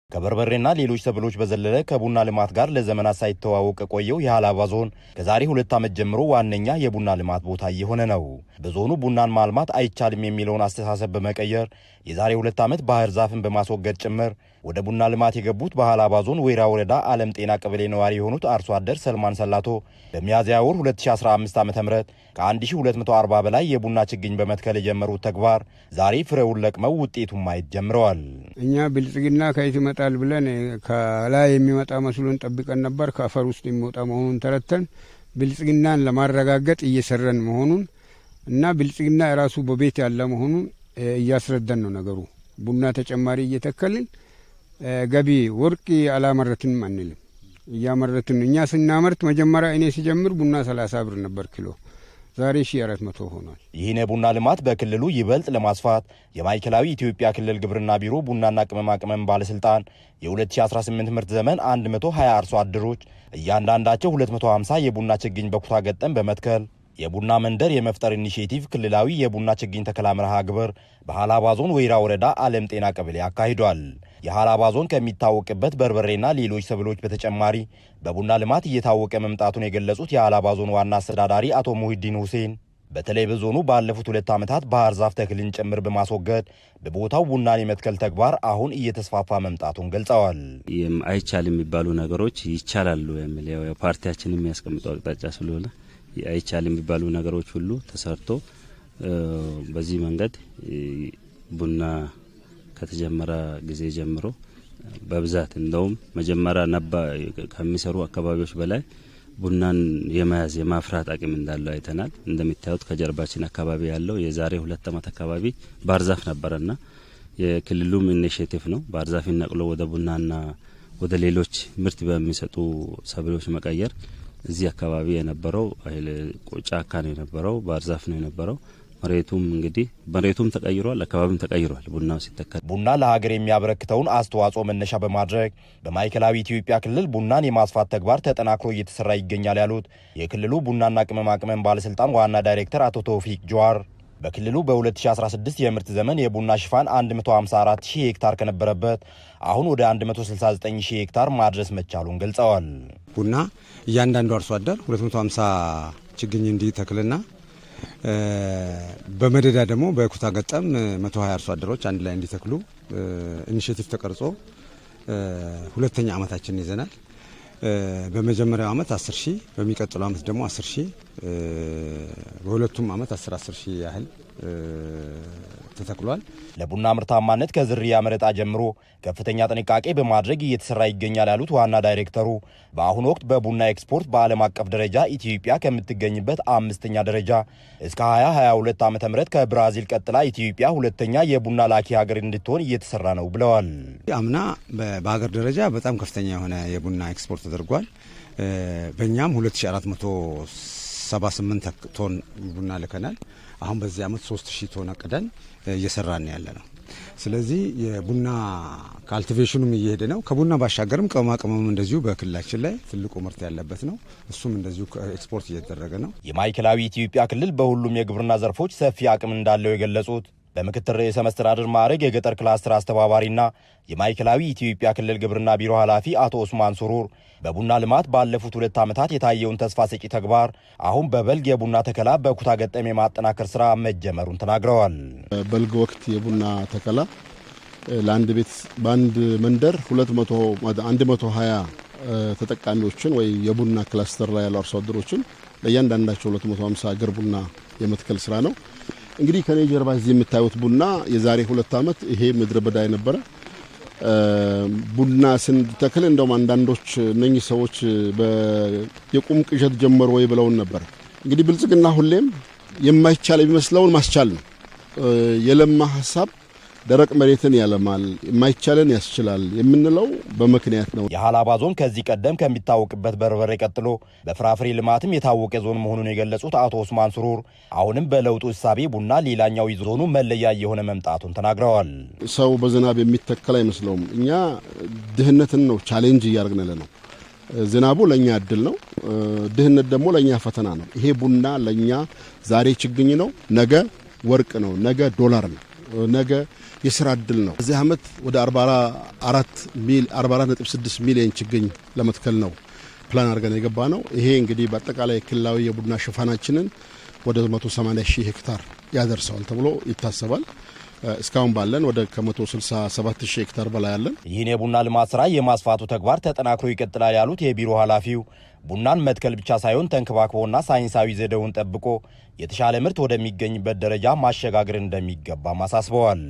ከበርበሬና ሌሎች ሰብሎች በዘለለ ከቡና ልማት ጋር ለዘመናት ሳይተዋወቅ ቆየው የሃላባ ዞን ከዛሬ 2 ዓመት ጀምሮ ዋነኛ የቡና ልማት ቦታ እየሆነ ነው። በዞኑ ቡናን ማልማት አይቻልም የሚለውን አስተሳሰብ በመቀየር የዛሬ 2 ዓመት ባህር ዛፍን በማስወገድ ጭምር ወደ ቡና ልማት የገቡት በሃላባ ዞን ወይራ ወረዳ ዓለም ጤና ቀበሌ ነዋሪ የሆኑት አርሶ አደር ሰልማን ሰላቶ በሚያዝያ ወር 2015 ዓ.ም ከ1240 በላይ የቡና ችግኝ በመትከል የጀመሩት ተግባር ዛሬ ፍሬውን ለቅመው ውጤቱን ማየት ጀምረዋል። እኛ ብልጽግና ከየት ይመጣል ብለን ከላይ የሚመጣ መስሎን ጠብቀን ነበር። ከአፈር ውስጥ የሚወጣ መሆኑን ተረተን ብልጽግናን ለማረጋገጥ እየሰራን መሆኑን እና ብልጽግና ራሱ በቤት ያለ መሆኑን እያስረዳን ነው ነገሩ። ቡና ተጨማሪ እየተከልን ገቢ ወርቅ አላመረትንም አንልም፣ እያመረትን እኛ ስናመርት መጀመሪያ እኔ ሲጀምር ቡና 30 ብር ነበር ኪሎ፣ ዛሬ 1400 ሆኗል። ይህን የቡና ልማት በክልሉ ይበልጥ ለማስፋት የማዕከላዊ ኢትዮጵያ ክልል ግብርና ቢሮ ቡናና ቅመማ ቅመም ባለስልጣን የ2018 ምርት ዘመን 120 አርሶ አደሮች እያንዳንዳቸው 250 የቡና ችግኝ በኩታ ገጠም በመትከል የቡና መንደር የመፍጠር ኢኒሼቲቭ ክልላዊ የቡና ችግኝ ተከላ መርሃ ግብር በሃላባ ዞን ወይራ ወረዳ ዓለም ጤና ቀበሌ አካሂዷል። የሃላባ ዞን ከሚታወቅበት በርበሬና ሌሎች ሰብሎች በተጨማሪ በቡና ልማት እየታወቀ መምጣቱን የገለጹት የሃላባ ዞን ዋና አስተዳዳሪ አቶ ሙሂዲን ሁሴን በተለይ በዞኑ ባለፉት 2 ዓመታት ባህር ዛፍ ተክልን ጭምር በማስወገድ በቦታው ቡናን የመትከል ተግባር አሁን እየተስፋፋ መምጣቱን ገልጸዋል። አይቻል የሚባሉ ነገሮች ይቻላሉ የሚል ፓርቲያችን የሚያስቀምጠው አቅጣጫ ስለሆነ አይቻል የሚባሉ ነገሮች ሁሉ ተሰርቶ በዚህ መንገድ ቡና ከተጀመረ ጊዜ ጀምሮ በብዛት እንደውም መጀመሪያ ከሚሰሩ አካባቢዎች በላይ ቡናን የመያዝ የማፍራት አቅም እንዳለው አይተናል። እንደሚታዩት ከጀርባችን አካባቢ ያለው የዛሬ 2 ዓመት አካባቢ ባህር ዛፍ ነበርና የክልሉም ኢኒሼቲቭ ነው ባህር ዛፍን ነቅሎ ወደ ቡናና ወደ ሌሎች ምርት በሚሰጡ ሰብሎች መቀየር። እዚህ አካባቢ የነበረው ጫካ ነው የነበረው፣ ባህር ዛፍ ነው የነበረው። መሬቱም ተቀይሯል፣ አካባቢም ተቀይሯል። ቡናው ሲተከል ቡና ለሀገር የሚያበረክተውን አስተዋጽኦ መነሻ በማድረግ በማዕከላዊ ኢትዮጵያ ክልል ቡናን የማስፋት ተግባር ተጠናክሮ እየተሰራ ይገኛል ያሉት የክልሉ ቡናና ቅመማ ቅመም ባለስልጣን ዋና ዳይሬክተር አቶ ተውፊቅ ጀዋር በክልሉ በ2016 የምርት ዘመን የቡና ሽፋን 154,000 ሄክታር ከነበረበት አሁን ወደ 169,000 ሄክታር ማድረስ መቻሉን ገልጸዋል። ቡና እያንዳንዱ አርሶ አደር 250 ችግኝ እንዲተክልና በመደዳ ደግሞ በኩታ ገጠም 120 አርሶ አደሮች አንድ ላይ እንዲተክሉ ኢኒሼቲቭ ተቀርጾ 2ኛ ዓመታችንን ይዘናል። በመጀመሪያው ዓመት 10,000 በሚቀጥለው ዓመት ደግሞ 10,000 በሁለቱም ዓመት 10,000 ያህል ተተክሏል። ለቡና ምርታማነት ከዝርያ መረጣ ጀምሮ ከፍተኛ ጥንቃቄ በማድረግ እየተሰራ ይገኛል ያሉት ዋና ዳይሬክተሩ በአሁኑ ወቅት በቡና ኤክስፖርት በዓለም አቀፍ ደረጃ ኢትዮጵያ ከምትገኝበት 5ኛ ደረጃ እስከ 2022 ዓ.ም ከብራዚል ቀጥላ ኢትዮጵያ 2ኛ የቡና ላኪ ሀገር እንድትሆን እየተሰራ ነው ብለዋል። አምና በሀገር ደረጃ በጣም ከፍተኛ የሆነ የቡና ኤክስፖርት ተደርጓል። በእኛም 2478 ቶን ቡና ልከናል። አሁን በዚህ ዓመት 3000 ቶን አቅደን እየሰራን ያለ ነው። ስለዚህ የቡና ካልቲቬሽኑም እየሄደ ነው። ከቡና ባሻገርም ቅመማ ቅመም እንደዚሁ በክልላችን ላይ ትልቁ ምርት ያለበት ነው። እሱም እንደዚሁ ኤክስፖርት እየተደረገ ነው። የማዕከላዊ ኢትዮጵያ ክልል በሁሉም የግብርና ዘርፎች ሰፊ አቅም እንዳለው የገለጹት በምክትል ርዕሰ መስተዳድር ማዕረግ የገጠር ክላስተር አስተባባሪና የማዕከላዊ ኢትዮጵያ ክልል ግብርና ቢሮ ኃላፊ አቶ ኡስማን ሱሩር በቡና ልማት ባለፉት 2 ዓመታት የታየውን ተስፋ ሰጪ ተግባር አሁን በበልግ የቡና ተከላ በኩታ ገጠም የማጠናከር ስራ መጀመሩን ተናግረዋል። በልግ ወቅት የቡና ተከላ ለአንድ ቤት በአንድ መንደር 120 ተጠቃሚዎችን ወይ የቡና ክላስተር ላይ ያሉ አርሶ አደሮችን ለእያንዳንዳቸው 250 እግር ቡና የመትከል ስራ ነው። እንግዲህ ከኔ ጀርባ እዚህ የምታዩት ቡና የዛሬ 2 ዓመት ይሄ ምድረ በዳ የነበረ ቡና ስንተክል እንደውም አንዳንዶች እነኚህ ሰዎች የቁም ቅዠት ጀመሩ ወይ ብለውን ነበር። እንግዲህ ብልጽግና ሁሌም የማይቻል የሚመስለውን ማስቻል ነው። የለማ ሐሳብ ደረቅ መሬትን ያለማል፣ የማይቻለን ያስችላል የምንለው በምክንያት ነው። የሃላባ ዞን ከዚህ ቀደም ከሚታወቅበት በርበሬ ቀጥሎ በፍራፍሬ ልማትም የታወቀ ዞን መሆኑን የገለጹት አቶ ኡስማን ሱሩር አሁንም በለውጡ እሳቤ ቡና ሌላኛው ዞኑ መለያ የሆነ መምጣቱን ተናግረዋል። ሰው በዝናብ የሚተከል አይመስለውም። እኛ ድህነትን ነው ቻሌንጅ እያደረግን ነው። ዝናቡ ለኛ እድል ነው፣ ድህነት ደግሞ ለኛ ፈተና ነው። ይሄ ቡና ለኛ ዛሬ ችግኝ ነው፣ ነገ ወርቅ ነው፣ ነገ ዶላር ነው። ነገ የስራ እድል ነው። በዚህ ዓመት ወደ 44.6 ሚሊዮን ችግኝ ለመትከል ነው ፕላን አድርገን የገባ ነው። ይሄ እንግዲህ በአጠቃላይ ክልላዊ የቡና ሽፋናችንን ወደ 180 ሺህ ሄክታር ያደርሰዋል ተብሎ ይታሰባል። እስካሁን ባለን ወደ ከ167 ሺህ ሄክታር በላይ ያለን። ይህን የቡና ልማት ስራ የማስፋቱ ተግባር ተጠናክሮ ይቀጥላል ያሉት የቢሮ ኃላፊው ቡናን መትከል ብቻ ሳይሆን ተንከባክቦና ሳይንሳዊ ዘዴውን ጠብቆ የተሻለ ምርት ወደሚገኝበት ደረጃ ማሸጋገር እንደሚገባም አሳስበዋል።